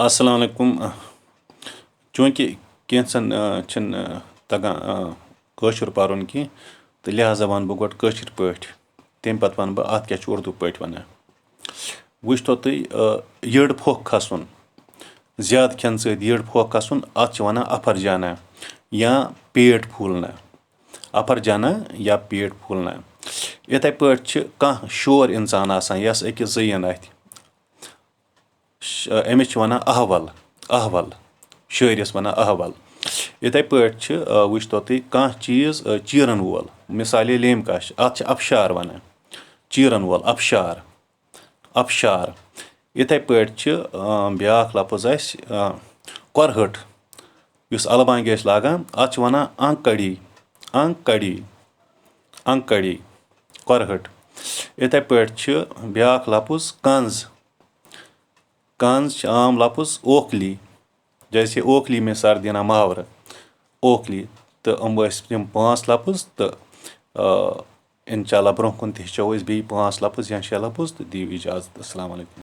السلام علیکُم چوٗنٛکہِ کینٛژھن چھِنہٕ تگان کٲشُر پرُن کینٛہہ تہٕ لِہٰذا وَنہٕ بہٕ گۄڈٕ کٲشِر پٲٹھۍ تمہِ پتہٕ وَنہٕ بہٕ اَتھ کیاہ چھُ اُردو پٲٹھۍ وَنان وٕچھتو تُہۍ یٔڈ پھۄکھ کھسُن زیادٕ کھٮ۪نہٕ سۭتۍ یٔڈ پھۄکھ کھسُن اَتھ چھِ وَنان اَپھر جانا یا پیٹ پھوٗلنا اَپھر جانا یا پیٹ پھوٗلنا یِتھٕے پٲٹھۍ چھِ کانٛہہ شور اِنسان آسان یۄس أکِس زٔنۍ اَتھِ أمِس چھِ وَنان اَہول اَہول شٲعرِس وَنان اَہول یِتھٕے پٲٹھۍ چھِ وٕچھتو تُہۍ کانٛہہ چیٖز چیٖرن وول مِثالے لیٚمۍ کَش اَتھ چھِ اَبشار وَنان چیٖرن وول اَبشار اَبشار یِتھٕے پٲٹھۍ چھِ بیٛاکھ لفظ اَسہِ کۄرہٹ یُس اَلہٕ بانٛگہِ ٲسۍ لاگان اَتھ چھِ وَنان اَنکَڑی اَنکَڑی اَنکَڑی کۄرہٹ یِتھٕے پٲٹھۍ چھِ بیٛاکھ لفظ کنٛز کنٛز چھِ عام لفظ اوکھلی جیسے اوکھلی میں سر دینا محاورٕ اوکھلی تہٕ یِم ٲسۍ یِم پانٛژھ لفظ تہٕ اِنشاء اللہ برونٛہہ کُن تہِ ہیٚچھو أسۍ بیٚیہِ پانٛژھ لفظ یا 6 لفظ تہٕ دِیِو اِجازت السلام علیکُم